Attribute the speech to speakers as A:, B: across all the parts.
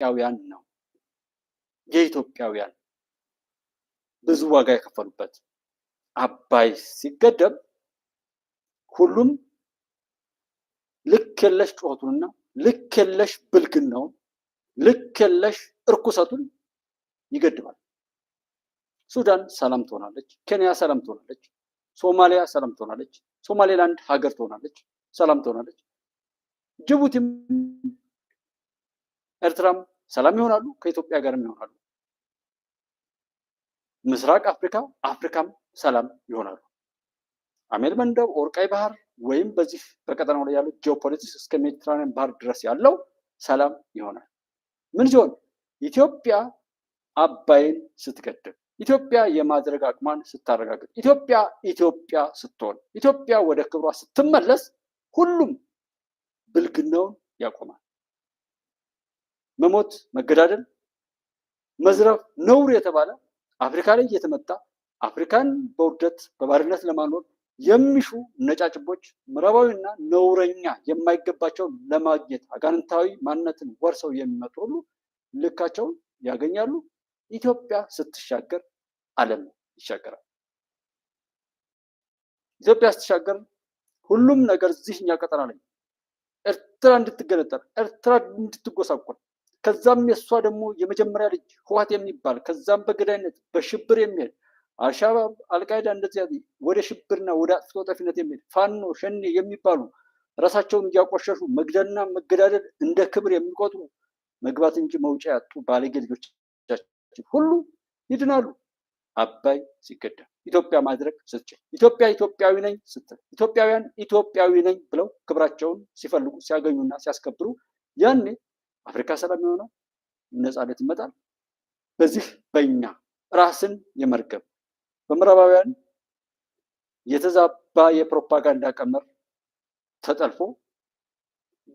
A: የኢትዮጵያውያን ነው። የኢትዮጵያውያን ብዙ ዋጋ የከፈሉበት አባይ ሲገደብ ሁሉም ልክ የለሽ ጩኸቱንና ልክ የለሽ ብልግናውን ልክ የለሽ እርኩሰቱን ይገድባል። ሱዳን ሰላም ትሆናለች፣ ኬንያ ሰላም ትሆናለች፣ ሶማሊያ ሰላም ትሆናለች፣ ሶማሌላንድ ሀገር ትሆናለች፣ ሰላም ትሆናለች። ጅቡቲም ኤርትራም ሰላም ይሆናሉ፣ ከኢትዮጵያ ጋርም ይሆናሉ። ምስራቅ አፍሪካም ሰላም ይሆናሉ። አሜል መንደብ ኦር ቀይ ባህር ወይም በዚህ በቀጠናው ላይ ያለው ጂኦፖለቲክስ እስከ ሜዲትራኒያን ባህር ድረስ ያለው ሰላም ይሆናል። ምን ሲሆን ኢትዮጵያ አባይን ስትገድብ፣ ኢትዮጵያ የማድረግ አቅሟን ስታረጋግጥ፣ ኢትዮጵያ ስትሆን፣ ኢትዮጵያ ወደ ክብሯ ስትመለስ ሁሉም ብልግናውን ያቆማል። መሞት፣ መገዳደል፣ መዝረፍ ነውር የተባለ አፍሪካ ላይ እየተመጣ አፍሪካን በውርደት በባርነት ለማኖር የሚሹ ነጫጭቦች ምዕራባዊና ነውረኛ የማይገባቸውን ለማግኘት አጋንንታዊ ማንነትን ወርሰው የሚመጡ ሁሉ ልካቸውን ያገኛሉ። ኢትዮጵያ ስትሻገር ዓለም ይሻገራል። ኢትዮጵያ ስትሻገር ሁሉም ነገር እዚህኛ ቀጠና ላይ ኤርትራ እንድትገነጠል፣ ኤርትራ እንድትጎሳቆል፣ ከዛም የእሷ ደግሞ የመጀመሪያ ልጅ ህወሓት የሚባል ከዛም በገዳይነት በሽብር የሚሄድ አልሻባብ፣ አልቃይዳ እንደዚያ ወደ ሽብርና ወደ አጥፍቶ ጠፊነት የሚሄድ ፋኖ፣ ሸኔ የሚባሉ ራሳቸውን እያቆሸሹ መግደልና መገዳደል እንደ ክብር የሚቆጥሩ መግባት እንጂ መውጫ ያጡ ባለጌ ልጆቻችን ሁሉ ይድናሉ። አባይ ሲገደብ ኢትዮጵያ ማድረግ ስትችል፣ ኢትዮጵያ ኢትዮጵያዊ ነኝ ስትል፣ ኢትዮጵያውያን ኢትዮጵያዊ ነኝ ብለው ክብራቸውን ሲፈልጉ ሲያገኙና ሲያስከብሩ ያኔ አፍሪካ ሰላም ይሆናል፣ ነፃነት ይመጣል። በዚህ በእኛ ራስን የመርገብ በምዕራባውያን የተዛባ የፕሮፓጋንዳ ቀመር ተጠልፎ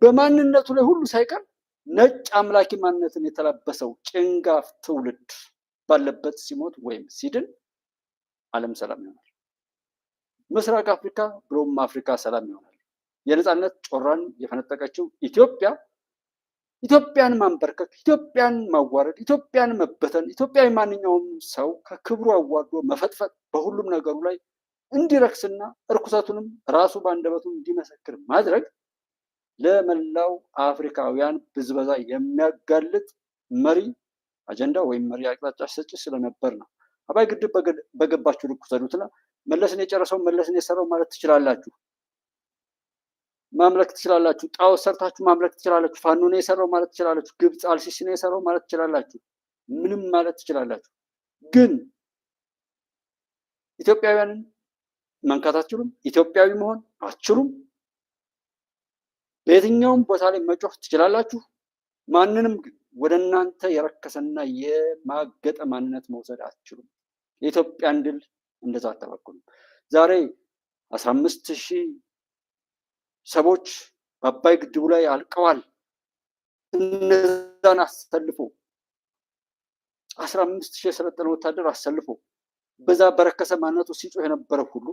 A: በማንነቱ ላይ ሁሉ ሳይቀር ነጭ አምላኪ ማንነትን የተላበሰው ጭንጋፍ ትውልድ ባለበት ሲሞት ወይም ሲድን ዓለም ሰላም ይሆናል። ምስራቅ አፍሪካ ብሎም አፍሪካ ሰላም ይሆናል። የነፃነት ጮራን የፈነጠቀችው ኢትዮጵያን ማንበርከክ፣ ኢትዮጵያን ማዋረድ፣ ኢትዮጵያን መበተን፣ ኢትዮጵያዊ ማንኛውም ሰው ከክብሩ አዋርዶ መፈጥፈጥ፣ በሁሉም ነገሩ ላይ እንዲረክስና እርኩሰቱንም ራሱ በአንደበቱ እንዲመሰክር ማድረግ ለመላው አፍሪካውያን ብዝበዛ የሚያጋልጥ መሪ አጀንዳ ወይም መሪ አቅጣጫ ሰጪ ስለነበር ነው። አባይ ግድብ በገባችሁ ልክ ውሰዱትና መለስን የጨረሰው መለስን የሰራው ማለት ትችላላችሁ። ማምለክ ትችላላችሁ። ጣዖት ሰርታችሁ ማምለክ ትችላላችሁ። ፋኖ ነው የሰራው ማለት ትችላላችሁ። ግብፅ አልሲሲ ነው የሰራው ማለት ትችላላችሁ። ምንም ማለት ትችላላችሁ። ግን ኢትዮጵያውያንን መንካት አትችሉም። ኢትዮጵያዊ መሆን አትችሉም። በየትኛውም ቦታ ላይ መጮህ ትችላላችሁ። ማንንም ግን ወደ እናንተ የረከሰና የማገጠ ማንነት መውሰድ አትችሉም። የኢትዮጵያን ድል እንደዛ አታበቁም። ዛሬ 15,000 ሰዎች በአባይ ግድቡ ላይ አልቀዋል። እነዛን አሰልፎ 15,000 የሰለጠነ ወታደር አሰልፎ በዛ በረከሰ ማንነቱ ሲጮህ የነበረ ሁሉ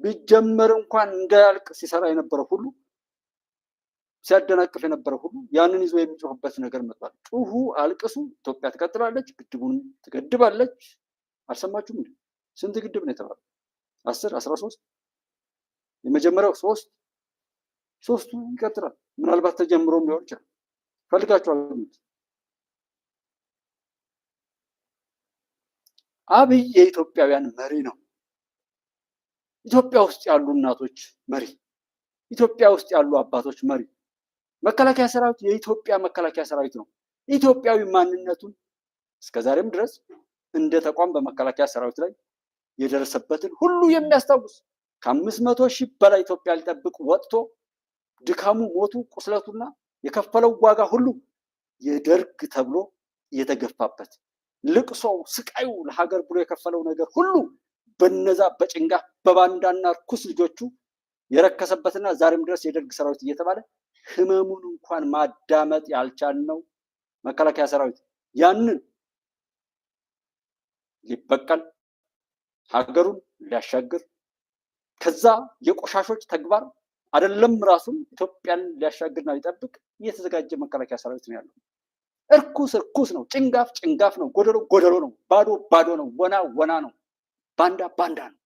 A: ቢጀመር እንኳን እንዳያልቅ ሲሰራ የነበረ ሁሉ ሲያደናቅፍ የነበረ ሁሉ ያንን ይዞ የሚጮህበት ነገር መጥቷል። ጩሁ፣ አልቅሱ፣ ኢትዮጵያ ትቀጥላለች፣ ግድቡን ትገድባለች። አልሰማችሁም እንዴ? ስንት ግድብ ነው የተባለው? 10፣ 13 የመጀመሪያው 3ቱ ይቀጥላል። ምናልባት ተጀምሮም ሊሆን ይችላል። ፈልጋችሁ አግኙት። አብይ የኢትዮጵያውያን መሪ ነው። ኢትዮጵያ ውስጥ ያሉ እናቶች መሪ፣ ኢትዮጵያ ውስጥ ያሉ አባቶች መሪ። መከላከያ ሰራዊት የኢትዮጵያ መከላከያ ሰራዊት ነው። ኢትዮጵያዊ ማንነቱን እስከዛሬም ድረስ እንደ ተቋም በመከላከያ ሰራዊት ላይ የደረሰበትን ሁሉ የሚያስታውስ ከ500,000 በላይ ኢትዮጵያ ሊጠብቅ ወጥቶ ድካሙ፣ ሞቱ፣ ቁስለቱና የከፈለው ዋጋ ሁሉ የደርግ ተብሎ የተገፋበት ልቅሶው፣ ስቃዩ ለሀገር ብሎ የከፈለው ነገር ሁሉ በነዛ በጭንጋ በባንዳና ርኩስ ልጆቹ የረከሰበትና ዛሬም ድረስ የደርግ ሰራዊት እየተባለ ህመሙን እንኳን ማዳመጥ ያልቻልነው መከላከያ ሰራዊት ያንን ሊበቀል ሀገሩን ሊያሻግር ከዛ የቆሻሾች ተግባር አይደለም ራሱን ኢትዮጵያን ሊያሻግርና ሊጠብቅ እየተዘጋጀ መከላከያ ሰራዊት ነው ያለው። እርኩስ እርኩስ ነው፣ ጭንጋፍ ጭንጋፍ ነው፣ ጎደሎ ጎደሎ ነው፣ ባዶ ባዶ ነው፣ ወና ወና ነው፣ ባንዳ ባንዳ ነው።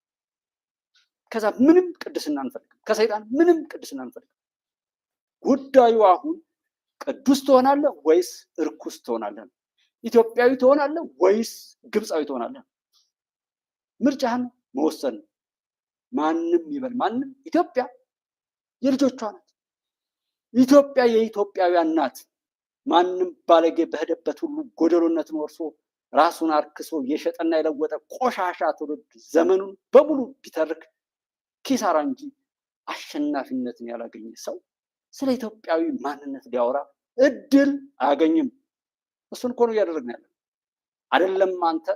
A: ከዛ ምንም ቅድስና አንፈልግም፣ ከሰይጣን ምንም ቅድስና አንፈልግም። ጉዳዩ አሁን ቅዱስ ትሆናለህ ወይስ እርኩስ ትሆናለህ? ኢትዮጵያዊ ትሆናለህ ወይስ ግብፃዊ ትሆናለህ? ምርጫህን መወሰን። ማንም ይበል ማንም ኢትዮጵያ የልጆቿ ናት። ኢትዮጵያ የኢትዮጵያውያን ናት። ማንም ባለጌ በሄደበት ሁሉ ጎደሎነትን ወርሶ ራሱን አርክሶ የሸጠና የለወጠ ቆሻሻ ትውልድ ዘመኑን በሙሉ ቢተርክ ኪሳራ እንጂ አሸናፊነትን ያላገኘ ሰው ስለ ኢትዮጵያዊ ማንነት ሊያወራ እድል አያገኝም። እሱን እኮ ነው እያደረግን ያለ። አይደለም አንተ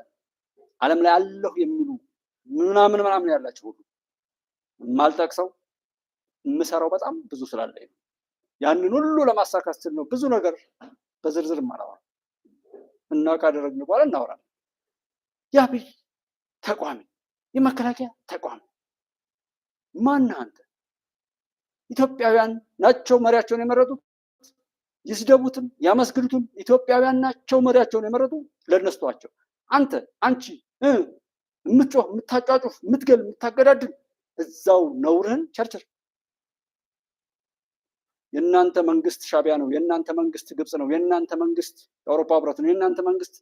A: ዓለም ላይ አለሁ የሚሉ ምናምን ምናምን ያላቸው ሁሉ የማልጠቅሰው የምሰራው በጣም ብዙ ስላለኝ ነው። ያንን ሁሉ ለማሳካት ስል ነው ብዙ ነገር በዝርዝር ማራዋል እና ካደረግን በኋላ እናወራለን። የአብይ ተቋሚ የመከላከያ ተቋሚ ማን አንተ? ኢትዮጵያውያን ናቸው መሪያቸውን የመረጡት። ይስደቡትም ያመስግኑትም ኢትዮጵያውያን ናቸው መሪያቸውን የመረጡ። ለነስቷቸው አንተ አንቺ የምትጮህ የምታጫጩፍ የምትገል የምታገዳድል እዛው ነውርህን ቸርችር። የእናንተ መንግስት ሻቢያ ነው፣ የእናንተ መንግስት ግብፅ ነው፣ የእናንተ መንግስት የአውሮፓ ህብረት ነው፣ የእናንተ መንግስት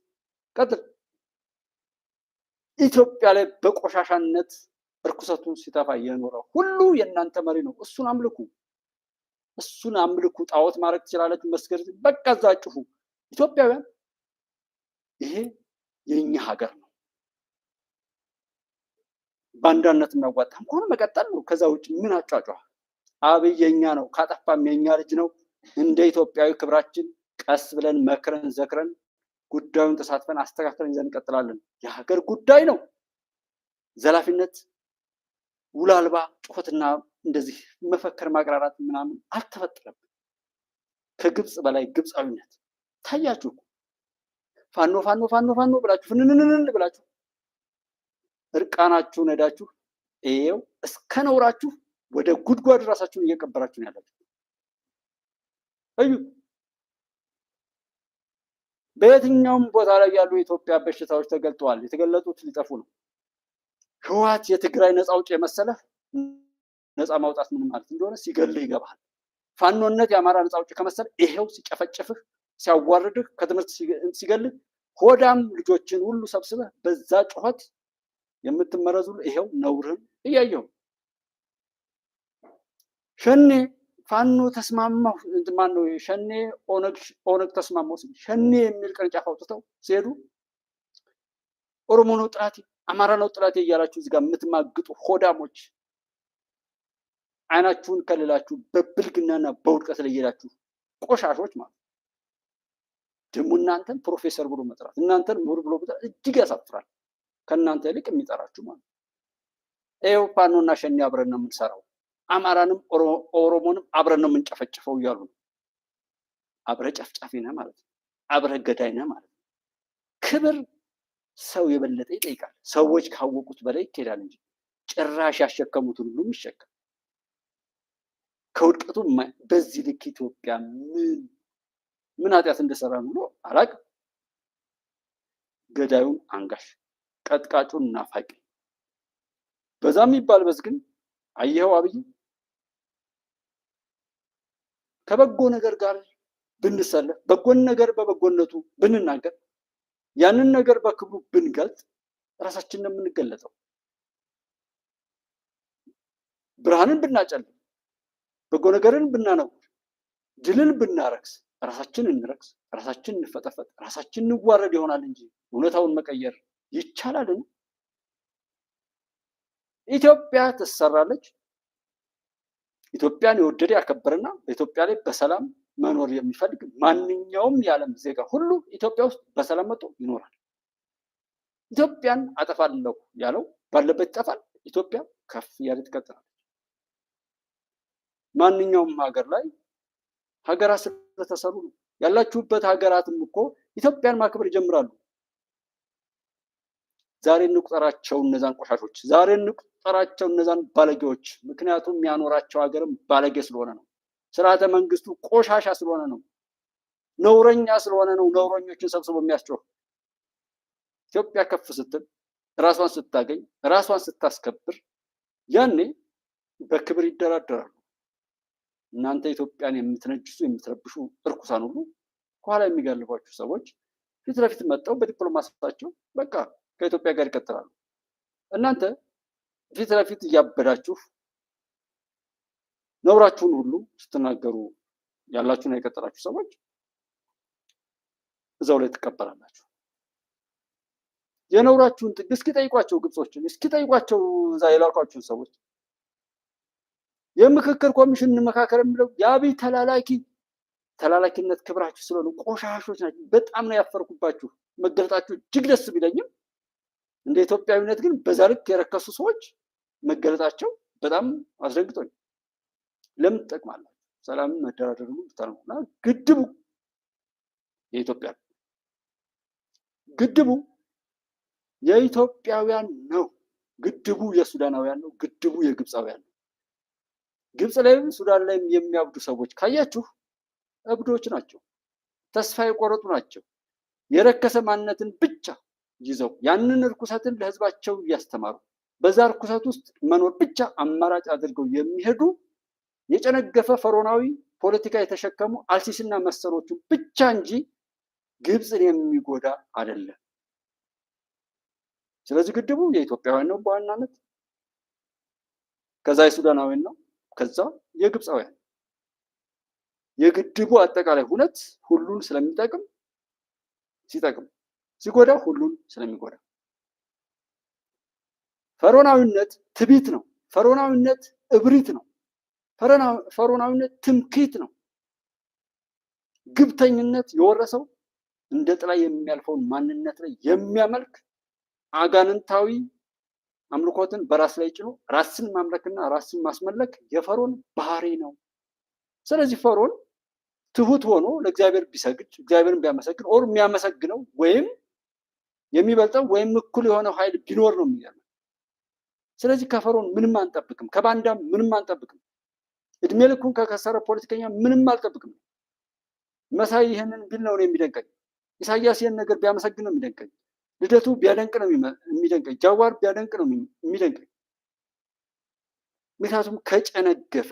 A: ቀጥል። ኢትዮጵያ ላይ በቆሻሻነት እርኩሰቱን ሲተፋ የኖረ ሁሉ የእናንተ መሪ ነው። እሱን አምልኩ፣ እሱን አምልኩ። ጣዖት ማድረግ ትችላላችሁ፣ መስገድ በቃ እዛ ጭፉ። ኢትዮጵያውያን ይሄ የኛ ሀገር ነው። ባንዳነት የሚያዋጣም ከሆነ መቀጠል ነው። ከዛ ውጭ ምን አጫጫ? አብይ የኛ ነው፣ ካጠፋም የኛ ልጅ ነው። እንደ ኢትዮጵያዊ ክብራችን ቀስ ብለን መክረን ዘክረን ጉዳዩን ተሳትፈን አስተካክለን ይዘን እንቀጥላለን። የሀገር ጉዳይ ነው። ዘላፊነት ውል አልባ ጩኸትና እንደዚህ መፈከር ማቅራራት ምናምን አልተፈጠረም። ከግብፅ በላይ ግብፃዊነት ታያችሁ። ፋኖ ፋኖ ፋኖ ፋኖ ብላችሁ ፍንንንን ብላችሁ እርቃናችሁን ሄዳችሁ ይሄው እስከ ነውራችሁ ወደ ጉድጓድ ራሳችሁን እየቀበራችሁ ነው ያላችሁ። እዩ፣ በየትኛውም ቦታ ላይ ያሉ የኢትዮጵያ በሽታዎች ተገልጠዋል። የተገለጡት ሊጠፉ ነው። ህወሓት የትግራይ ነፃ አውጪ የመሰለህ ነፃ ማውጣት ምን ማለት እንደሆነ ሲገልህ ይገባል። ፋኖነት የአማራ ነፃ አውጪ ከመሰለ ይሄው ሲጨፈጭፍህ ሲያዋርድህ ከትምህርት ሲገልህ ሆዳም ልጆችን ሁሉ ሰብስበህ በዛ ጩኸት የምትመረዙ ይሄው ነውርህን እያየው። ሸኔ ፋኖ ተስማማው ማን ነው? ሸኔ ኦነግ ተስማማው። ሸኔ የሚል ቅርንጫፍ አውጥተው ሲሄዱ ኦሮሞ ነው ጥላቴ፣ አማራ ነው ጥላቴ እያላችሁ እዚህ ጋር የምትማግጡ ሆዳሞች አይናችሁን ከልላችሁ በብልግናና በውድቀት ላይ እየሄዳችሁ ቆሻሾች ማለት ደግሞ እናንተን ፕሮፌሰር ብሎ መጥራት እናንተን ምሁር ብሎ መጥራት እጅግ ያሳፍራል። ከእናንተ ይልቅ የሚጠራችሁ ማለት ይኸው ፋኖና ሸኔ አብረን ነው የምንሰራው፣ አማራንም ኦሮሞንም አብረን ነው የምንጨፈጭፈው እያሉ ነው። አብረ ጨፍጫፊ ነህ ማለት ነው። አብረ ገዳይ ነህ ማለት ነው። ክብር ሰው የበለጠ ይጠይቃል። ሰዎች ካወቁት በላይ ይኬዳል እንጂ ጭራሽ ያሸከሙትን ሁሉ ይሸከም። ከውድቀቱ በዚህ ልክ ኢትዮጵያ ምን ኃጢአት እንደሰራ ብሎ አላውቅም። ገዳዩን አንጋሽ፣ ቀጥቃጩን ናፋቂ፣ በዛ የሚባል በዝ ግን አየኸው አብይ ከበጎ ነገር ጋር ብንሰለፍ፣ በጎን ነገር በበጎነቱ ብንናገር፣ ያንን ነገር በክብሩ ብንገልጥ ራሳችንን የምንገለጠው። ብርሃንን ብናጨልም፣ በጎ ነገርን ብናነውር፣ ድልን ብናረክስ ራሳችን እንረክስ፣ ራሳችን እንፈጠፈጥ፣ ራሳችን እንዋረድ ይሆናል እንጂ እውነታውን መቀየር ይቻላልን? ኢትዮጵያ ትሰራለች። ኢትዮጵያን የወደደ ያከበረና በኢትዮጵያ ላይ በሰላም መኖር የሚፈልግ ማንኛውም የዓለም ዜጋ ሁሉ ኢትዮጵያ ውስጥ በሰላም መጥቶ ይኖራል። ኢትዮጵያን አጠፋለሁ ያለው ባለበት ይጠፋል። ኢትዮጵያ ከፍ እያለ ትቀጥላለች። ማንኛውም ሀገር ላይ ሀገራት ስለተሰሩ ነው። ያላችሁበት ሀገራትም እኮ ኢትዮጵያን ማክበር ይጀምራሉ። ዛሬ እንቁጠራቸው እነዛን ቆሻሾች፣ ዛሬ ቆጠራቸው እነዛን ባለጌዎች። ምክንያቱም ያኖራቸው ሀገርም ባለጌ ስለሆነ ነው። ስርዓተ መንግስቱ ቆሻሻ ስለሆነ ነው። ነውረኛ ስለሆነ ነው። ነውረኞችን ሰብስቦ የሚያስጮህ። ኢትዮጵያ ከፍ ስትል ራሷን ስታገኝ ራሷን ስታስከብር ያኔ በክብር ይደራደራሉ። እናንተ ኢትዮጵያን የምትነጅሱ የምትረብሹ እርኩሳን ሁሉ ከኋላ የሚጋልቧችሁ ሰዎች ፊት ለፊት መጥተው በዲፕሎማሲያቸው በቃ ከኢትዮጵያ ጋር ይቀጥላሉ። እናንተ ፊት ለፊት እያበዳችሁ ነውራችሁን ሁሉ ስትናገሩ ያላችሁን የቀጠላችሁ ሰዎች እዛው ላይ ትቀበላላችሁ። የነውራችሁን ጥግ እስኪ ጠይቋቸው፣ ግብጾችን እስኪ ጠይቋቸው፣ እዛ የላኳችሁን ሰዎች። የምክክር ኮሚሽን እንመካከር የሚለው የአብይ ተላላኪነት ክብራችሁ ስለሆነ ቆሻሾች ናቸው። በጣም ነው ያፈርኩባችሁ። መገለጣችሁ እጅግ ደስ ቢለኝም እንደ ኢትዮጵያዊነት ግን በዛ ልክ የረከሱ ሰዎች መገለጣቸው በጣም አስደንግጦኝ። ለምን ትጠቅማላችሁ? ሰላምን መደራደር ብታነውና ግድቡ የኢትዮጵያ ግድቡ የኢትዮጵያውያን ነው። ግድቡ የሱዳናውያን ነው። ግድቡ የግብፃውያን ነው። ግብፅ ላይም ሱዳን ላይም የሚያብዱ ሰዎች ካያችሁ እብዶች ናቸው። ተስፋ የቆረጡ ናቸው። የረከሰ ማንነትን ብቻ ይዘው ያንን እርኩሰትን ለህዝባቸው እያስተማሩ በዛ እርኩሰት ውስጥ መኖር ብቻ አማራጭ አድርገው የሚሄዱ የጨነገፈ ፈሮናዊ ፖለቲካ የተሸከሙ አልሲስና መሰሎቹ ብቻ እንጂ ግብፅን የሚጎዳ አይደለም። ስለዚህ ግድቡ የኢትዮጵያውያን ነው በዋናነት፣ ከዛ የሱዳናውያን ነው፣ ከዛ የግብፃውያን። የግድቡ አጠቃላይ ሁነት ሁሉን ስለሚጠቅም ሲጠቅም፣ ሲጎዳ ሁሉን ስለሚጎዳ። ፈሮናዊነት ትቢት ነው። ፈሮናዊነት እብሪት ነው። ፈሮናዊነት ትምክህት ነው። ግብተኝነት የወረሰው እንደ ጥላ የሚያልፈውን ማንነት ላይ የሚያመልክ አጋንንታዊ አምልኮትን በራስ ላይ ጭኖ ራስን ማምለክና ራስን ማስመለክ የፈሮን ባህሪ ነው። ስለዚህ ፈሮን ትሁት ሆኖ ለእግዚአብሔር ቢሰግድ እግዚአብሔርን ቢያመሰግን ኦር የሚያመሰግነው ወይም የሚበልጠው ወይም እኩል የሆነው ኃይል ቢኖር ነው የሚገርመው። ስለዚህ ከፈሮን ምንም አንጠብቅም፣ ከባንዳም ምንም አንጠብቅም፣ እድሜ ልኩን ከከሰረ ፖለቲከኛ ምንም አልጠብቅም። መሳይ ይህንን ቢል ነው የሚደንቀኝ። ኢሳያስ ይህን ነገር ቢያመሰግን ነው የሚደንቀኝ። ልደቱ ቢያደንቅ ነው የሚደንቀኝ። ጃዋር ቢያደንቅ ነው የሚደንቀኝ። ምክንያቱም ከጨነገፈ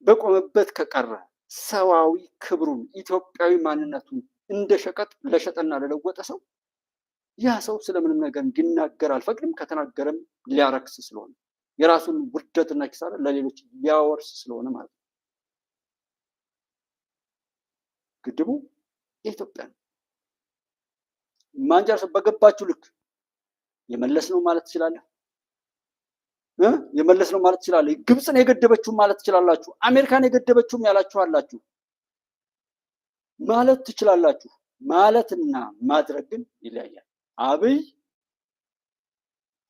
A: በቆመበት ከቀረ ሰዋዊ ክብሩን ኢትዮጵያዊ ማንነቱን እንደ ሸቀጥ ለሸጠና ለለወጠ ሰው ያ ሰው ስለምንም ነገር እንዲናገር አልፈቅድም። ከተናገረም ሊያረክስ ስለሆነ የራሱን ውርደትና ኪሳራ ለሌሎች ሊያወርስ ስለሆነ ማለት ነው። ግድቡ የኢትዮጵያ ነው። ማንጀርስ በገባችሁ ልክ የመለስ ነው ማለት ትችላለህ። የመለስ ነው ማለት ትችላለህ። ግብፅን የገደበችው ማለት ትችላላችሁ። አሜሪካን የገደበችውም ያላችሁ አላችሁ ማለት ትችላላችሁ። ማለትና ማድረግ ግን ይለያያል።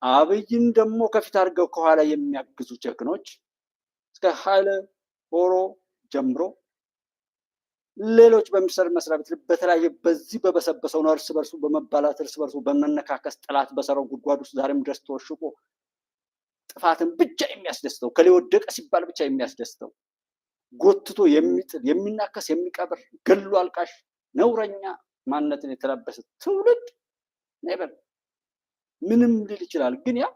A: አብይን ደግሞ ከፊት አድርገው ከኋላ የሚያግዙ ጀግኖች እስከ ኃይለ ሆሮ ጀምሮ ሌሎች በሚኒስቴር መስሪያ ቤት በተለያየ በዚህ በበሰበሰው ነው እርስ በርሱ በመባላት እርስ በርሱ በመነካከስ ጠላት በሰራው ጉድጓድ ውስጥ ዛሬም ድረስ ተወሽቆ ጥፋትን ብቻ የሚያስደስተው ከላይ ወደቀ ሲባል ብቻ የሚያስደስተው ጎትቶ የሚጥል የሚናከስ የሚቀብር ገሉ አልቃሽ ነውረኛ ማንነትን የተላበሰ ትውልድ ነበር። ምንም ሊል ይችላል፣ ግን ያ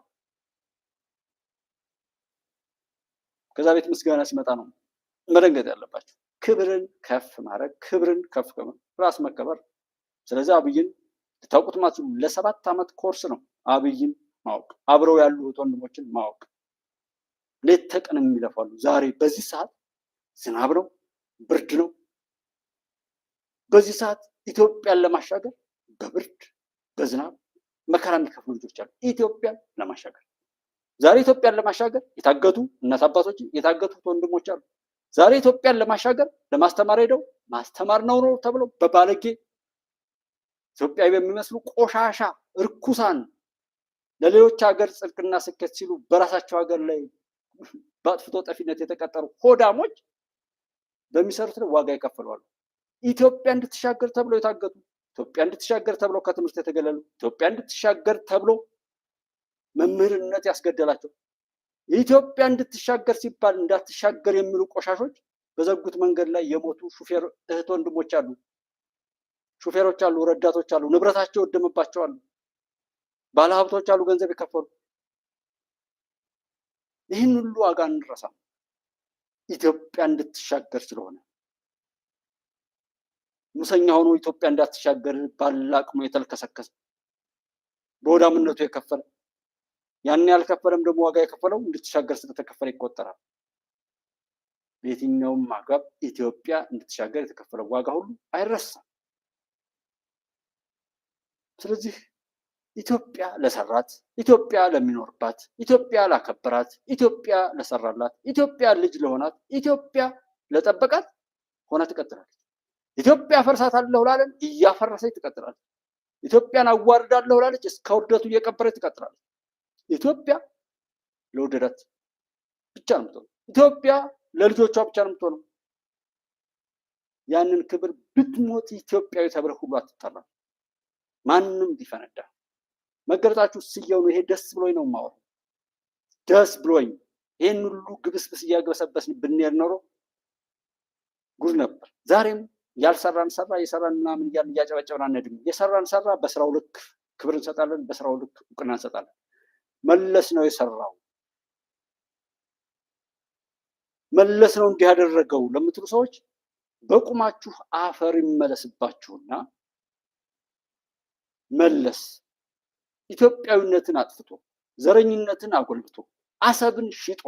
A: ከዛ ቤት ምስጋና ሲመጣ ነው መደንገጥ ያለባቸው። ክብርን ከፍ ማድረግ፣ ክብርን ከፍ ራስ መከበር። ስለዚህ አብይን ልታውቁት ማትችሉ ለ7 ዓመት ኮርስ ነው አብይን ማወቅ፣ አብረው ያሉ ወንድሞችን ማወቅ። ሌት ተቀን የሚለፋሉ። ዛሬ በዚህ ሰዓት ዝናብ ነው፣ ብርድ ነው። በዚህ ሰዓት ኢትዮጵያን ለማሻገር በብርድ በዝናብ መከራ የሚከፍሉ ልጆች አሉ። ኢትዮጵያን ለማሻገር ዛሬ ኢትዮጵያን ለማሻገር የታገቱ እናት አባቶች የታገቱት ወንድሞች አሉ። ዛሬ ኢትዮጵያን ለማሻገር ለማስተማር ሄደው ማስተማር ነው ተብለው በባለጌ ኢትዮጵያዊ በሚመስሉ ቆሻሻ እርኩሳን ለሌሎች ሀገር ጽድቅና ስኬት ሲሉ በራሳቸው ሀገር ላይ በአጥፍቶ ጠፊነት የተቀጠሩ ሆዳሞች በሚሰሩት ላይ ዋጋ ይከፍላሉ። ኢትዮጵያ እንድትሻገር ተብለው የታገቱ፣ ኢትዮጵያ እንድትሻገር ተብለው ከትምህርት የተገለሉ፣ ኢትዮጵያ እንድትሻገር ተብሎ መምህርነት ያስገደላቸው ኢትዮጵያ እንድትሻገር ሲባል እንዳትሻገር የሚሉ ቆሻሾች በዘጉት መንገድ ላይ የሞቱ ሹፌር እህት ወንድሞች አሉ፣ ሹፌሮች አሉ፣ ረዳቶች አሉ፣ ንብረታቸው ወደመባቸው አሉ፣ ባለሀብቶች አሉ፣ ገንዘብ የከፈሉ። ይህን ሁሉ ዋጋ እንረሳም ኢትዮጵያ እንድትሻገር ስለሆነ። ሙሰኛ ሆኖ ኢትዮጵያ እንዳትሻገር ባላቅሙ የተልከሰከሰ በወዳምነቱ የከፈለ ያን ያልከፈለም ደግሞ ዋጋ የከፈለው እንድትሻገር ስለተከፈለ ይቆጠራል። በየትኛውም አግባብ ኢትዮጵያ እንድትሻገር የተከፈለው ዋጋ ሁሉ አይረሳም። ስለዚህ ኢትዮጵያ ለሰራት፣ ኢትዮጵያ ለሚኖርባት፣ ኢትዮጵያ ላከበራት፣ ኢትዮጵያ ለሰራላት፣ ኢትዮጵያ ልጅ ለሆናት፣ ኢትዮጵያ ለጠበቃት ሆና ትቀጥላለች። ኢትዮጵያ ፈርሳታለሁ ላለን እያፈረሰች ትቀጥላለች። ኢትዮጵያን አዋርዳለሁ ላለች እስከ ውርደቱ እየቀበረች ትቀጥላለች። ኢትዮጵያ ለወደዳት ብቻ ነው የምትሆነው። ኢትዮጵያ ለልጆቿ ብቻ ነው የምትሆነው። ያንን ክብር ብትሞት ኢትዮጵያዊ ተብለህ ሁሉ አትጠራም። ማንም ቢፈነዳ መገለጣችሁ ስየው ነው። ይሄ ደስ ብሎኝ ነው የማወራው። ደስ ብሎኝ ይሄን ሁሉ ግብስብስ እያግበሰበስን ብንሄድ ኖሮ ጉድ ነበር። ዛሬም ያልሰራን ሰራ፣ የሰራን ምናምን እያልን እያጨበጨብን አንሄድም። የሰራን ሰራ፣ በስራው ልክ ክብር እንሰጣለን፣ በስራው ልክ እውቅና እንሰጣለን። መለስ ነው የሰራው፣ መለስ ነው እንዲህ ያደረገው ለምትሉ ሰዎች በቁማችሁ አፈር ይመለስባችሁና መለስ ኢትዮጵያዊነትን አጥፍቶ ዘረኝነትን አጎልብቶ አሰብን ሽጦ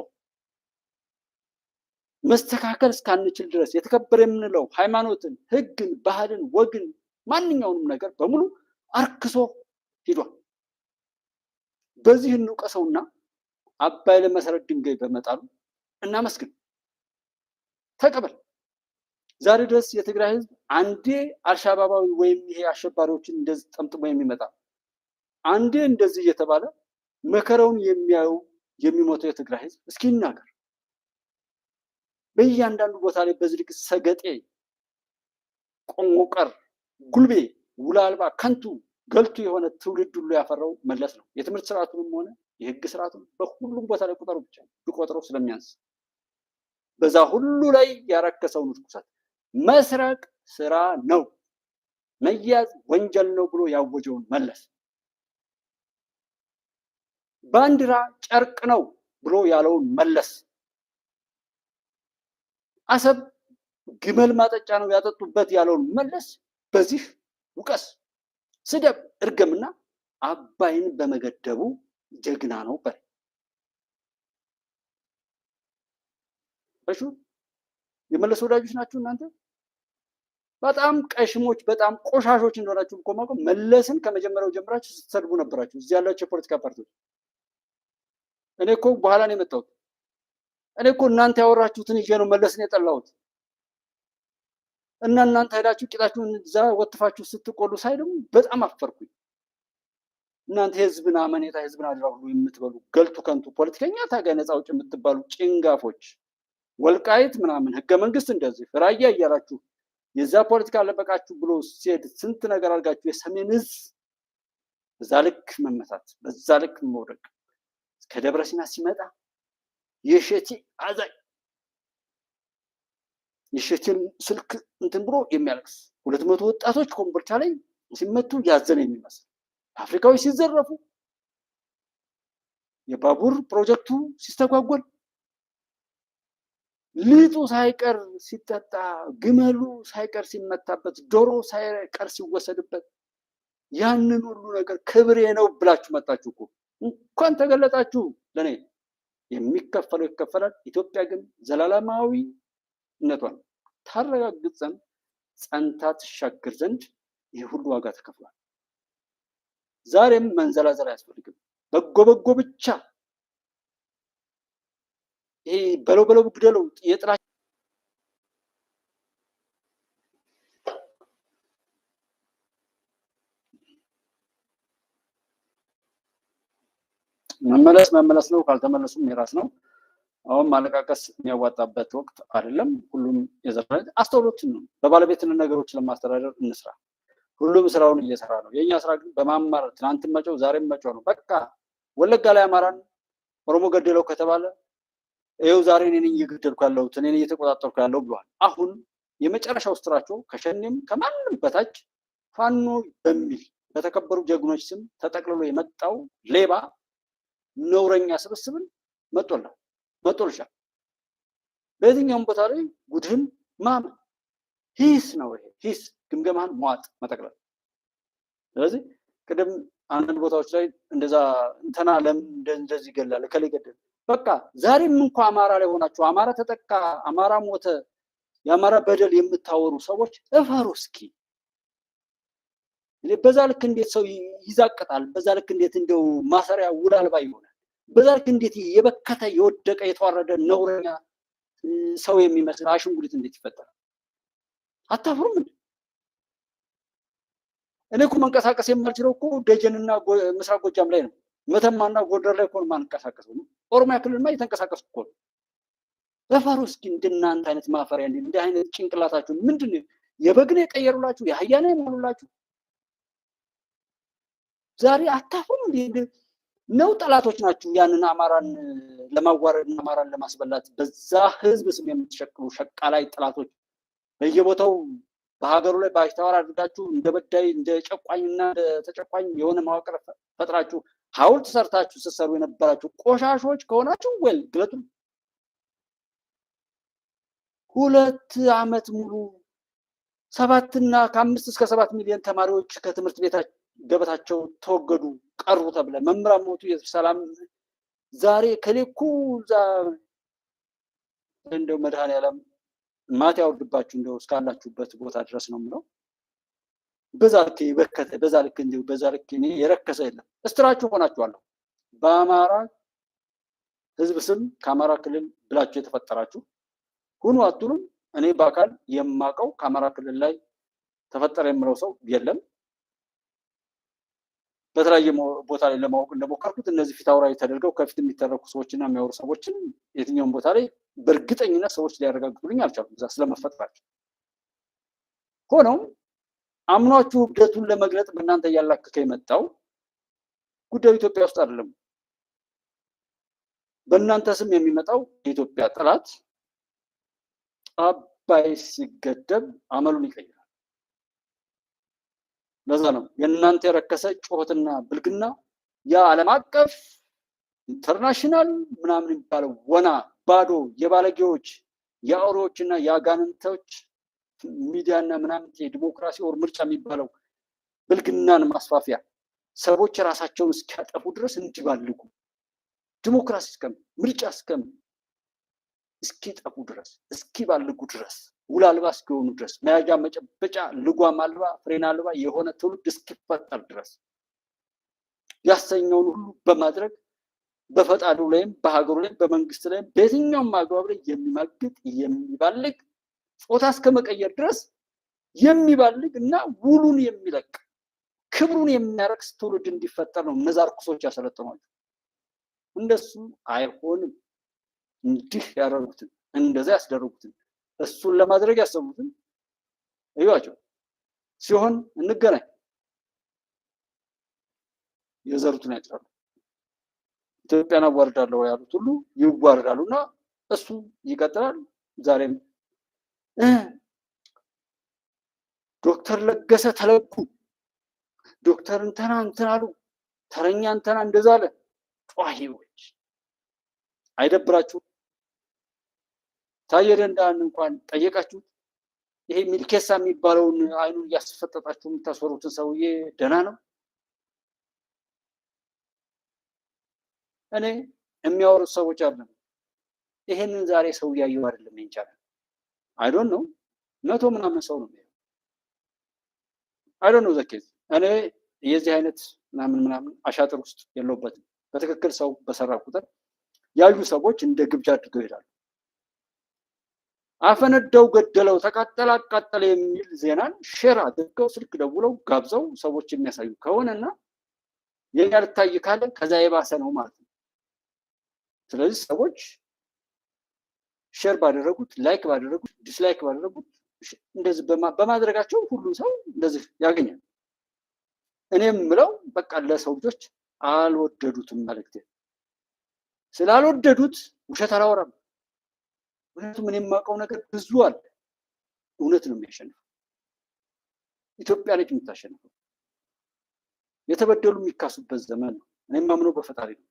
A: መስተካከል እስካንችል ድረስ የተከበረ የምንለው ሃይማኖትን፣ ሕግን፣ ባህልን፣ ወግን ማንኛውንም ነገር በሙሉ አርክሶ ሂዷል። በዚህ እንውቀሰውና አባይ ለመሰረት ድንጋይ በመጣሉ እናመስግን፣ ተቀበል። ዛሬ ድረስ የትግራይ ህዝብ አንዴ አልሻባባዊ ወይም ይሄ አሸባሪዎችን እንደዚህ ጠምጥሞ የሚመጣ አንዴ እንደዚህ እየተባለ መከራውን የሚያዩ የሚሞተው የትግራይ ህዝብ እስኪ ይናገር። በእያንዳንዱ ቦታ ላይ በዚህ ልክ ሰገጤ፣ ቆንቆቀር፣ ጉልቤ፣ ውላ አልባ፣ ከንቱ ገልቱ የሆነ ትውልድ ሁሉ ያፈራው መለስ ነው። የትምህርት ስርዓቱንም ሆነ የህግ ስርዓቱን በሁሉም ቦታ ላይ ቁጠሩ ብቻ ቢቆጥረው ስለሚያንስ በዛ ሁሉ ላይ ያረከሰውን ርኩሰት መስረቅ ስራ ነው፣ መያዝ ወንጀል ነው ብሎ ያወጀውን መለስ ባንዲራ ጨርቅ ነው ብሎ ያለውን መለስ አሰብ ግመል ማጠጫ ነው ያጠጡበት ያለውን መለስ በዚህ ውቀስ፣ ስደብ፣ እርገምና አባይን በመገደቡ ጀግና ነው በል። እሺ የመለስ ወዳጆች ናችሁ እናንተ። በጣም ቀሽሞች፣ በጣም ቆሻሾች እንደሆናችሁ እኮ ማውቀው መለስን ከመጀመሪያው ጀምራችሁ ስትሰድቡ ነበራችሁ እዚህ ያላችሁ የፖለቲካ ፓርቲዎች። እኔ እኮ በኋላ ነው የመጣሁት። እኔ እኮ እናንተ ያወራችሁትን ይዤ ነው መለስን የጠላሁት። እና እናንተ ሄዳችሁ ቂጣችሁን እዛ ወጥፋችሁ ስትቆሉ ሳይ ደግሞ በጣም አፈርኩኝ። እናንተ የህዝብን አመኔታ የህዝብን አደራ ሁሉ የምትበሉ ገልቱ ከንቱ ፖለቲከኛ ታጋይ ነፃ አውጪ የምትባሉ ጭንጋፎች፣ ወልቃይት ምናምን ህገ መንግስት እንደዚህ ራያ እያላችሁ የዛ ፖለቲካ አለበቃችሁ ብሎ ሲሄድ ስንት ነገር አድርጋችሁ የሰሜን እዝ በዛ ልክ መመታት፣ በዛ ልክ መውደቅ ከደብረ ሲና ሲመጣ የሸቲ አዛኝ የሸቲን ስልክ እንትን ብሎ የሚያለቅስ 200 ወጣቶች ኮምቦልቻ ላይ ሲመቱ ያዘነ የሚመስል አፍሪካዊ ሲዘረፉ የባቡር ፕሮጀክቱ ሲስተጓጎል ሊጡ ሳይቀር ሲጠጣ ግመሉ ሳይቀር ሲመታበት ዶሮ ሳይቀር ሲወሰድበት ያንን ሁሉ ነገር ክብሬ ነው ብላችሁ መጣችሁ እኮ እንኳን ተገለጣችሁ። ለኔ የሚከፈለው ይከፈላል። ኢትዮጵያ ግን ዘላለማዊነቷን ታረጋግጥ ዘንድ ጸንታ ትሻገር ዘንድ ይህ ሁሉ ዋጋ ተከፍሏል። ዛሬም መንዘላዘል አያስፈልግም። በጎ በጎ ብቻ ይሄ በለው በለው ግደለው የጥላ መመለስ ነው። ካልተመለሱም የራስ ነው። አሁን ማለቃቀስ የሚያዋጣበት ወቅት አይደለም። ሁሉም የዘራ አስተውሎትን ነው። በባለቤትነት ነገሮችን ለማስተዳደር እንስራ። ሁሉም ስራውን እየሰራ ነው። የኛ ስራ ግን በማማር ትናንትም መጮህ ዛሬም መጮህ ነው። በቃ ወለጋ ላይ አማራን ኦሮሞ ገደለው ከተባለ ይኸው ዛሬ እኔ ነኝ እየገደልኩ ያለሁት እኔ ነኝ እየተቆጣጠርኩ ያለው ብለዋል። አሁን የመጨረሻው ስራቸው ከሸኔም ከማንም በታች ፋኖ በሚል በተከበሩ ጀግኖች ስም ተጠቅልሎ የመጣው ሌባ ነውረኛ ስብስብን መጦልሻል። በየትኛውም ቦታ ላይ ጉድህን ማመን ሂስ ነው። ይሄ ሂስ ግምገማን መዋጥ መጠቅለል። ስለዚህ ቅድም አንዳንድ ቦታዎች ላይ እንደዛ እንትና ለምን እንደዚህ ይገላል ከላይ ገደል በቃ ዛሬም እንኳ አማራ ላይ ሆናችሁ አማራ ተጠቃ አማራ ሞተ የአማራ በደል የምታወሩ ሰዎች እፈሩ እስኪ። በዛ ልክ እንዴት ሰው ይዛቀጣል? በዛ ልክ እንዴት እንደው ማሰሪያ ውል አልባ ይሆናል? በዛ ልክ እንዴት የበከተ የወደቀ የተዋረደ ነውረኛ ሰው የሚመስል አሽንጉሊት እንዴት ይፈጠራል? አታፍሩም እንዴ? እኔ እኮ መንቀሳቀስ የማልችለው እኮ ደጀንና ምስራቅ ጎጃም ላይ ነው። መተማና ጎንደር ላይ እኮ ነው የማንቀሳቀሰው። ኦሮሚያ ክልልማ እየተንቀሳቀስኩ እኮ ነው። እፈሩ እስኪ። እንደናንተ አይነት ማፈሪያ እንደ አይነት ጭንቅላታችሁ ምንድን ነው? የበግ ነው የቀየሩላችሁ? የአህያ ነው የሞሉላችሁ? ዛሬ አታፍሩም እንዴ? ነው ጠላቶች ናችሁ። ያንን አማራን ለማዋረድ አማራን ለማስበላት በዛ ህዝብ ስም የምትሸክሉ ሸቃላይ ጠላቶች በየቦታው በሀገሩ ላይ ባሽታዋር አድርጋችሁ እንደ በዳይ እንደ ጨቋኝና እንደ ተጨቋኝ የሆነ መዋቅር ፈጥራችሁ ሐውልት ሰርታችሁ ስትሰሩ የነበራችሁ ቆሻሾች ከሆናችሁ ወል ግለጡ። 2 ዓመት ሙሉ 7 እና ከ5 እስከ 7 ሚሊዮን ተማሪዎች ከትምህርት ቤታቸው ገበታቸው ተወገዱ ቀሩ ተብለ መምህራን ሞቱ። የሰላም ዛሬ ከሌኩ እንደው መድኃኔዓለም ማት ያወርድባችሁ እንደው እስካላችሁበት ቦታ ድረስ ነው የምለው። በዛ ልክ ይበከተ በዛ ልክ እንደው በዛ ልክ እኔ የረከሰ የለም። እስትራችሁ ሆናችኋለሁ። በአማራ ህዝብ ስም ከአማራ ክልል ብላችሁ የተፈጠራችሁ ሁኑ አትሉም። እኔ በአካል የማውቀው ከአማራ ክልል ላይ ተፈጠረ የምለው ሰው የለም። በተለያየ ቦታ ላይ ለማወቅ እንደሞከርኩት እነዚህ ፊት አውራሪ ተደርገው ከፊት የሚተረኩ ሰዎችና የሚያወሩ ሰዎችን የትኛውም ቦታ ላይ በእርግጠኝነት ሰዎች ሊያረጋግጡልኝ አልቻሉም እዛ ስለመፈጠራቸው። ሆኖም አምኗችሁ እብደቱን ለመግለጥ በእናንተ እያላከከ የመጣው ጉዳዩ ኢትዮጵያ ውስጥ አይደለም። በእናንተ ስም የሚመጣው የኢትዮጵያ ጠላት አባይ ሲገደብ አመሉን ይቀይራል። ለዛ ነው የእናንተ የረከሰ ጩኸትና ብልግና ያ ዓለም አቀፍ ኢንተርናሽናል ምናምን የሚባለው ወና ባዶ የባለጌዎች የአውሬዎችና የአጋንንቶች ሚዲያና ምናምን የዲሞክራሲ ወር ምርጫ የሚባለው ብልግናን ማስፋፊያ ሰዎች ራሳቸውን እስኪያጠፉ ድረስ እንዲባልጉ ዲሞክራሲ ምርጫ እስኪጠፉ ድረስ እስኪባልጉ ድረስ ውል አልባ እስኪሆኑ ድረስ መያዣ መጨበጫ ልጓም አልባ ፍሬን አልባ የሆነ ትውልድ እስኪፈጠር ድረስ ያሰኘውን ሁሉ በማድረግ በፈጣሪው ላይም በሀገሩ ላይም በመንግስት ላይም በየትኛውም አግባብ ላይ የሚማግጥ የሚባልግ ጾታ እስከ መቀየር ድረስ የሚባልግ እና ውሉን የሚለቅ ክብሩን የሚያረክስ ትውልድ እንዲፈጠር ነው እነዛ ርኩሶች ያሰለጠኗቸው። እንደሱ አይሆንም። እንዲህ ያደረጉትን እንደዛ ያስደረጉትን እሱን ለማድረግ ያሰቡትን እዩዋቸው። ሲሆን እንገናኝ። የዘሩትን ያጭራሉ። ኢትዮጵያን አዋርዳለሁ ያሉት ሁሉ ይዋርዳሉና እሱ ይቀጥላል። ዛሬም ዶክተር ለገሰ ተለኩ፣ ዶክተር እንትና አሉ፣ ተረኛ እንትና እንደዛ አለ። ጧሂዎች አይደብራችሁም? ታየ ደንዳን እንኳን ጠየቃችሁት? ይሄ ሚልኬሳ የሚባለውን አይኑን እያስፈጠጣችሁ የምታስወሩትን ሰውዬ ደህና ነው? እኔ የሚያወሩት ሰዎች አይደለም። ይሄንን ዛሬ ሰው እያየው አይደለም ይንቻላል። አይ ዶንት ኖ 100 ምናምን ሰው ነው የሚያየው። አይ ዶንት ኖ ዘኬዝ እኔ የዚህ አይነት ምናምን አሻጥር ውስጥ የለውበትም። በትክክል ሰው በሰራ ቁጥር ያዩ ሰዎች እንደ ግብዣ አድርገው ይሄዳሉ። አፈነዳው፣ ገደለው፣ ተቃጠለ፣ አቃጠለ የሚል ዜናን ሼር አድርገው ስልክ ደውለው ጋብዘው ሰዎች የሚያሳዩ ከሆነና የኛ ልታይ ካለ ከዛ የባሰ ነው ማለት ነው። ስለዚህ ሰዎች ሼር ባደረጉት፣ ላይክ ባደረጉት፣ ዲስላይክ ባደረጉት እንደዚህ በማድረጋቸው ሁሉም ሰው እንደዚህ ያገኛል። እኔም ምለው በቃ ለሰው ልጆች አልወደዱትም መልእክቴ። ስላልወደዱት ውሸት አላወራም። ምክንያቱም እኔ የማውቀው ነገር ብዙ አለ። እውነት ነው የሚያሸንፈው። ኢትዮጵያ ነች የምታሸንፈው። የተበደሉ የሚካሱበት ዘመን ነው። እኔ የማምነው በፈጣሪ ነው።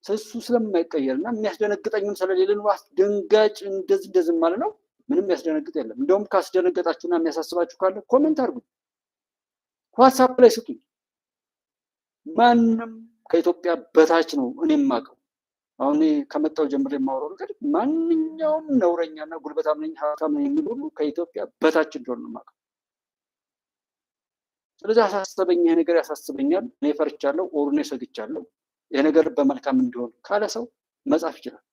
A: እሱ ስለማይቀየርና የሚያስደነግጠኝም ስለሌለ ነው። አስደንጋጭ እንደዚህ ማለት ነው። ምንም ያስደነግጥ የለም። እንደውም ካስደነገጣችሁና የሚያሳስባችሁ ካለ ኮሜንት አድርጉ፣ ዋትሳፕ ላይ ስጡኝ። ማንም ከኢትዮጵያ በታች ነው እኔ የማውቀው። አሁን ከመጣው ጀምሮ የማወራው ነገር ማንኛውም ነውረኛና ጉልበታም ነኝ ሀብታም ነኝ የሚል ሁሉ ከኢትዮጵያ በታች እንደሆነ ነው የማውቀው። ስለዚህ አሳሰበኝ፣ ይሄ ነገር ያሳስበኛል፣ እኔ ፈርቻለሁ፣ ኦርኔ ሰግቻለሁ፣ ይሄ ነገር በመልካም እንዲሆን ካለ ሰው መጻፍ ይችላል።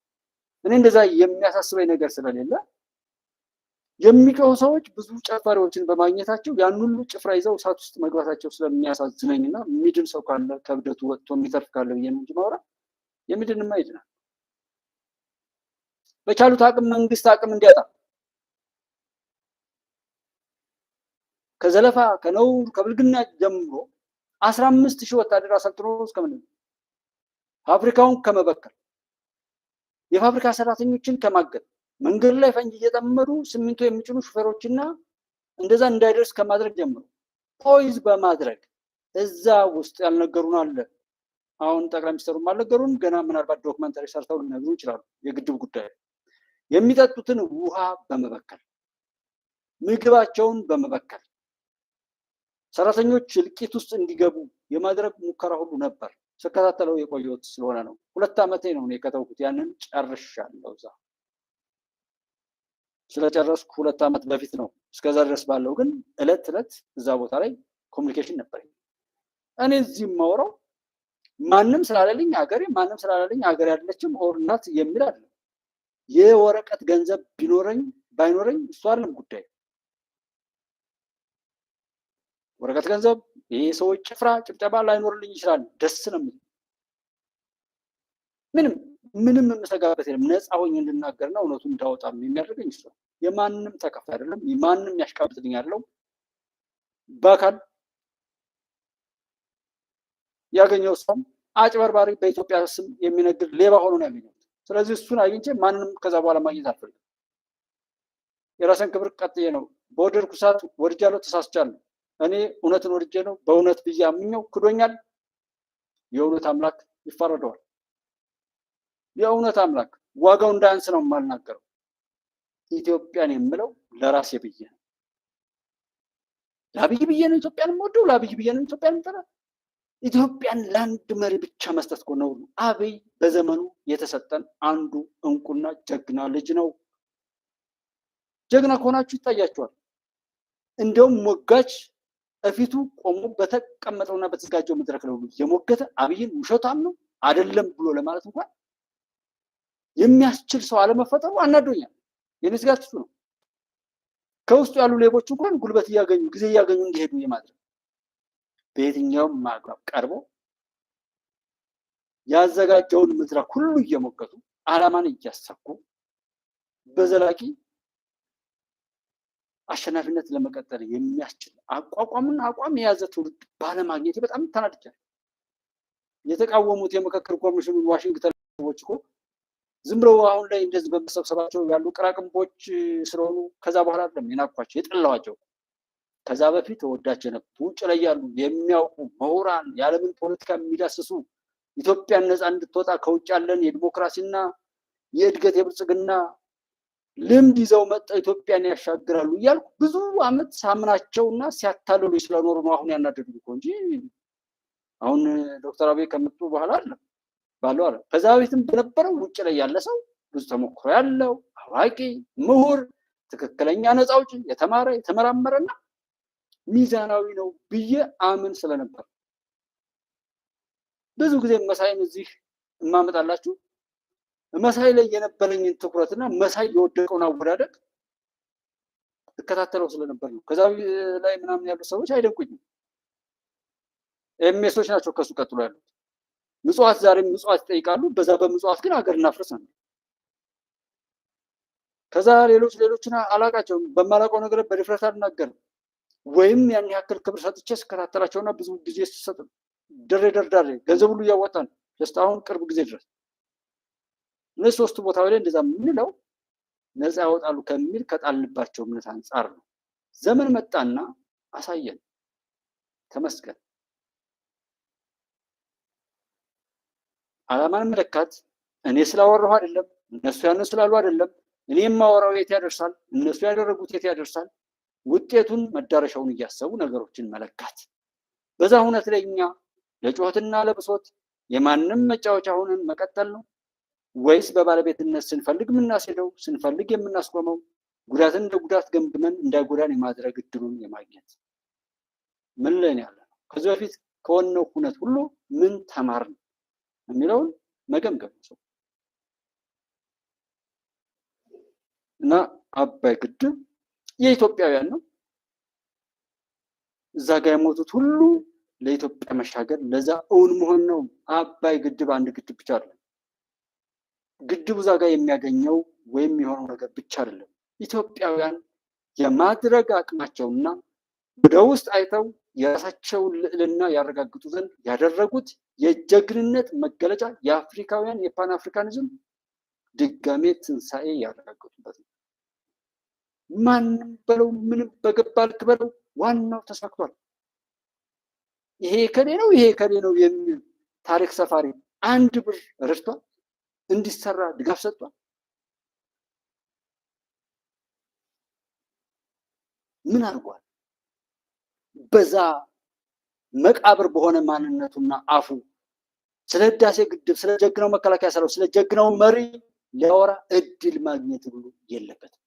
A: እኔ እንደዛ የሚያሳስበኝ ነገር ስለሌለ የሚጮሁ ሰዎች ብዙ ጨፋሪዎችን በማግኘታቸው ያን ሁሉ ጭፍራ ይዘው እሳት ውስጥ መግባታቸው ስለሚያሳዝነኝና የሚድን ሰው ካለ ከብደቱ ወጥቶ የሚተርፍ ካለ ብዬ ነው እንጂ ማውራት የሚድንማ ይድናል። በቻሉት አቅም መንግስት አቅም እንዲያጣ ከዘለፋ ከነውር ከብልግና ጀምሮ 15,000 ወታደር አሰልጥኖ እስከምን ፋብሪካውን ከመበከል የፋብሪካ ሰራተኞችን ከማገድ መንገድ ላይ ፈንጂ እየጠመዱ ሲሚንቶ የሚጭኑ ሹፌሮችና እንደዛ እንዳይደርስ ከማድረግ ጀምሮ ፖይዝ በማድረግ እዛ ውስጥ ያልነገሩን አለ። አሁን ጠቅላይ ሚኒስትሩም አልነገሩን፣ ገና ምናልባት ዶክመንተሪ ሰርተው ሊነግሩ ይችላሉ። የግድብ ጉዳይ የሚጠጡትን ውሃ በመበከል ምግባቸውን በመበከል ሰራተኞች እልቂት ውስጥ እንዲገቡ የማድረግ ሙከራ ሁሉ ነበር። ስከታተለው የቆየሁት ስለሆነ ነው። 2 ዓመቴ ነው ከተውኩት። ያንን ጨርሻለሁ። እዛ ስለጨረስኩ 2 ዓመት በፊት ነው። እስከዛ ድረስ ባለው ግን እለት እለት እዛ ቦታ ላይ ኮሚኒኬሽን ነበር። እኔ እዚህ የማወራው ማንም ስላለልኝ ሀገሬ ማንም ስላለልኝ ሀገር ያለችም ኦር ናት የሚል አለ። የወረቀት ገንዘብ ቢኖረኝ ባይኖረኝ እሱ አይደለም ጉዳይ። ወረቀት ገንዘብ ይሄ ሰዎች ጭፍራ ጭብጨባ ላይኖርልኝ ይችላል። ደስ ነው የሚል ምንም የምሰጋበት የለም። ነፃ ሆኜ እንድናገርና እውነቱን እንዳወጣም የሚያደርገኝ እሱ ነው። የማንም ተከፋይ አይደለም። የማንም ያሽቃብጥልኝ ያለው በአካል ያገኘው ሰው አጭበርባሪ በኢትዮጵያ ስም የሚነግድ ሌባ ሆኖ ነው ያገኘው። ስለዚህ እሱን አግኝቼ ማንንም ከዛ በኋላ ማግኘት አልፈልግም። የራስን ክብር ቀጥዬ ነው። በወደድኩ ሰዓት ወድጃለሁ፣ ተሳስቻለሁ። እኔ እውነትን ወድጄ ነው በእውነት ብዬ አምኜው ክዶኛል። የእውነት አምላክ ይፋረደዋል። የእውነት አምላክ ዋጋው እንዳያንስ ነው የማልናገረው። ኢትዮጵያን የምለው ለራሴ ብዬ ነው። ለአብይ ብዬ ነው ኢትዮጵያን የምወደው። ለአብይ ብዬ ነው ኢትዮጵያን የምጠላት። ኢትዮጵያን ለአንድ መሪ ብቻ መስጠት እኮ ነው። አብይ በዘመኑ የተሰጠን አንዱ እንቁና ጀግና ልጅ ነው። ጀግና ከሆናችሁ ይታያችኋል። እንደውም ሞጋች እፊቱ ቆሞ በተቀመጠውና በተዘጋጀው መድረክ ላይ የሞገተ አብይን ውሸታም ነው አይደለም ብሎ ለማለት እንኳን የሚያስችል ሰው አለመፈጠሩ አናዶኛል። የኔ ስጋት እሱ ነው። ከውስጡ ያሉ ሌቦች እንኳን ጉልበት እያገኙ ጊዜ እያገኙ እንዲሄዱ የማድረግ በየትኛውም ማግባብ ቀርቦ ያዘጋጀውን መድረክ ሁሉ እየሞገቱ ዓላማን እያሳኩ በዘላቂ አሸናፊነት ለመቀጠል የሚያስችል አቋቋምና አቋም የያዘ ትውልድ ባለማግኘት በጣም ተናድጃለሁ። የተቃወሙት የምክክር ኮሚሽኑን ዋሽንግተን ሰዎች እኮ ዝም ብለው አሁን ላይ እንደዚህ በመሰብሰባቸው ያሉ ቅራቅንቦች ስለሆኑ ከዛ በኋላ አይደለም የናኳቸው የጠላዋቸው። ከዛ በፊት ወዳቸው ነበር። ውጭ ላይ ያሉ የሚያውቁ ምሁራን የዓለምን ፖለቲካ የሚዳስሱ ኢትዮጵያን ነፃ እንድትወጣ ከውጭ ያለን የዲሞክራሲና የእድገት የብልጽግና ልምድ ይዘው መጥተው ኢትዮጵያን ያሻግራሉ እያልኩ ብዙ ዓመት ሳምናቸውና ሲያታልሉ ስለኖሩ ነው አሁን ያናደዱኝ እኮ እንጂ አሁን ዶክተር አብይ ከመጡ በኋላ አይደለም ባለው አለ። ከዛ በፊትም በነበረው ውጭ ላይ ያለ ሰው ብዙ ተሞክሮ ያለው አዋቂ ምሁር ትክክለኛ ነፃ አውጪ የተማረ የተመራመረና ሚዛናዊ ነው ብዬ አምን ስለነበር ብዙ ጊዜ መሳይን እዚህ እማመጣላችሁ መሳይ ላይ የነበረኝን ትኩረትና መሳይ የወደቀውን አወዳደቅ እከታተለው ስለነበር ነው። ከዛ ላይ ምናምን ያሉ ሰዎች አይደንቁኝም። ኤምኤሶች ናቸው ከሱ ቀጥሎ ያሉት። ምጽዋት ዛሬም ምጽዋት ይጠይቃሉ። በዛ በምጽዋት ግን ሀገር እናፍርስ ነው። ከዛ ሌሎችን አላቃቸውም። በማላውቀው ነገር በድፍረት አልናገርም። ወይም ያን ያክል ክብር ሰጥቼ ስከታተላቸውና ብዙ ጊዜ ስሰጥ ደርዳሬ ገንዘብ ሁሉ እያወጣን ጀስት አሁን ቅርብ ጊዜ ድረስ እነዚህ ሶስቱ ቦታዎች ላይ እንደዛ የምንለው ነፃ ያወጣሉ ከሚል ከጣልንባቸው እምነት አንጻር ነው። ዘመን መጣና አሳየን። ተመስገን። ዓላማን መለካት እኔ ስላወራሁ አይደለም፣ እነሱ ያንን ስላሉ አይደለም። እኔ የማወራው የት ያደርሳል፣ እነሱ ያደረጉት የት ያደርሳል። ውጤቱን መዳረሻውን እያሰቡ ነገሮችን መለካት። በዛ ሁነት ላይ እኛ ለጩኸትና ለብሶት የማንም መጫወቻ ሆነን መቀጠል ነው ወይስ በባለቤትነት ስንፈልግ የምናስሄደው ስንፈልግ የምናስቆመው ጉዳትን እንደ ጉዳት ገምግመን እንዳይጎዳን የማድረግ እድሉን የማግኘት ምን ላይ ያለ ነው? ከዚህ በፊት ከሆነው ሁነት ሁሉ ምን ተማርን የሚለውን መገምገም ነው። እና አባይ ግድብ የኢትዮጵያውያን ነው። እዛ ጋር የሞቱት ሁሉ ለኢትዮጵያ መሻገር ለዛ እውን መሆን ነው። አባይ ግድብ አንድ ግድብ ብቻ አይደለም። ግድቡ እዛ ጋር የሚያገኘው ወይም የሆነው ነገር ብቻ አይደለም። ኢትዮጵያውያን የማድረግ አቅማቸውና ወደ ውስጥ አይተው የራሳቸውን ልዕልና ያረጋግጡ ዘንድ ያደረጉት የጀግንነት መገለጫ የአፍሪካውያን የፓን አፍሪካኒዝም ድጋሜ ትንሣኤ ያረጋግጡበት ነው። ማንም በለው ምንም በገባ ልክ በለው ዋናው ተሳክቷል። ይሄ ከኔ ነው ይሄ ከኔ ነው የሚል ታሪክ ሰፋሪ አንድ ብር ረድቷል፣ እንዲሰራ ድጋፍ ሰጥቷል። ምን አድርጓል? በዛ መቃብር በሆነ ማንነቱና አፉ ስለ ህዳሴ ግድብ፣ ስለ ጀግናው መከላከያ ሰራዊት፣ ስለ ጀግናው መሪ ሊያወራ እድል ማግኘት ሁሉ የለበትም።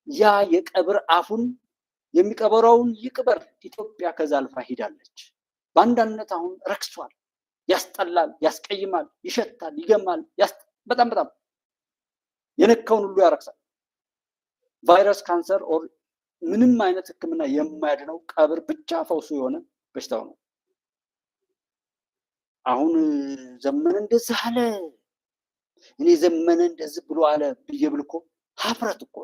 A: ያ የቀብር አፉን የሚቀበረውን ይቅበር። ኢትዮጵያ ከዛ አልፋ ሄዳለች። በአንዳንድነት አሁን ረክሷል፣ ያስጠላል፣ ያስቀይማል፣ ይሸታል፣ ይገማል። በጣም የነካውን ሁሉ ያረክሳል። ቫይረስ፣ ካንሰር ኦር ምንም አይነት ሕክምና የማያድነው ቀብር ብቻ ፈውሱ የሆነ በሽታው ነው። አሁን ዘመነ እንደዚህ አለ፣ እኔ ዘመነ እንደዚህ ብሎ አለ ብዬ ብል እኮ ሀፍረት እኮ።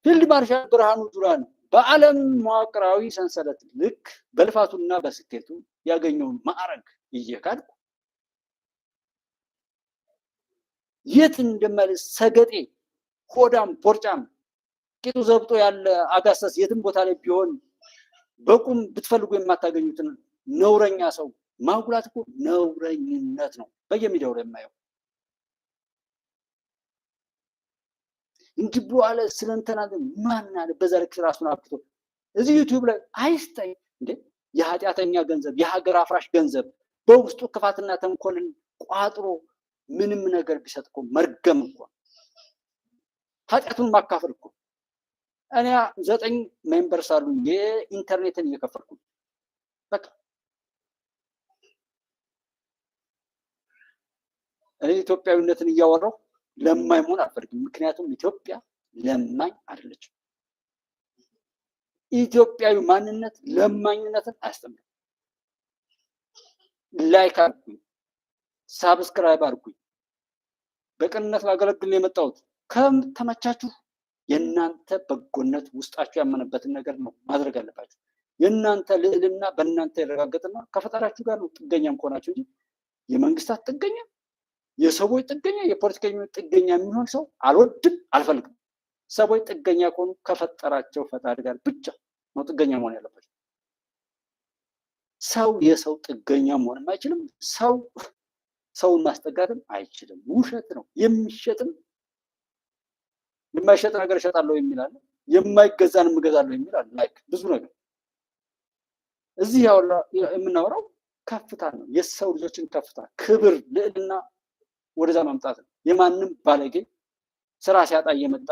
A: ፊልድ ማርሻል ብርሃኑ ጁላን በዓለም መዋቅራዊ ሰንሰለት ልክ በልፋቱና በስኬቱ ያገኘውን ማዕረግ እየካድኩ የት እንደማልስ ሰገጤ ሆዳም ቦርጫም ቂጡ ዘብጦ ያለ አጋሰስ የትም ቦታ ላይ ቢሆን በቁም ብትፈልጉ የማታገኙትን ነውረኛ ሰው ማጉላት እኮ ነውረኝነት ነው። በየሚዲያው ላይ የማየው እንዲህ ብሎ አለ ስለንተና ማን አለ። በዛ ልክ ራሱን አብክቶ እዚህ ዩቲዩብ ላይ አይስጠኝ እንዴ! የኃጢአተኛ ገንዘብ፣ የሀገር አፍራሽ ገንዘብ በውስጡ ክፋትና ተንኮልን ቋጥሮ ምንም ነገር ቢሰጥ እኮ መርገም እኮ ኃጢአቱን ማካፈል እኮ። እኔ 9 ሜምበርስ አሉ የኢንተርኔትን እየከፈልኩ በቃ እኔ ኢትዮጵያዊነትን እያወራሁ ለማኝ መሆን አልፈልግም። ምክንያቱም ኢትዮጵያ ለማኝ አይደለችም። ኢትዮጵያዊ ማንነት ለማኝነትን አያስተምርም። ላይክ አድርጉኝ፣ ሳብስክራይብ አድርጉኝ። በቅንነት ላገለግል የመጣሁት ከተመቻችሁ የእናንተ በጎነት ውስጣችሁ ያመነበትን ነገር ነው ማድረግ አለባችሁ። የእናንተ ልዕልና በእናንተ ይረጋገጥና ከፈጣሪያችሁ ጋር ነው ጥገኛም ከሆናችሁ እንጂ የመንግስታት ጥገኛ፣ የሰዎች ጥገኛ፣ የፖለቲከኞች ጥገኛ የሚሆን ሰው አልወድም፣ አልፈልግም። ሰዎች ጥገኛ ከሆኑ ከፈጠራቸው ፈጣሪ ጋር ብቻ ነው ጥገኛ መሆን ያለባቸው። ሰው የሰው ጥገኛ መሆንም አይችልም። ሰውን ማስጠጋትም አይችልም። ውሸት ነው። የሚሸጥም የማይሸጥ ነገር እሸጣለሁ የሚል አለ፣ የማይገዛንም እገዛለሁ የሚል አለ። ላይክ ብዙ ነገር እዚህ የምናወራው ከፍታ ነው። የሰው ልጆችን ከፍታ፣ ክብር፣ ልዕልና ወደዛ ማምጣት ነው። የማንም ባለጌ ስራ ሲያጣ እየመጣ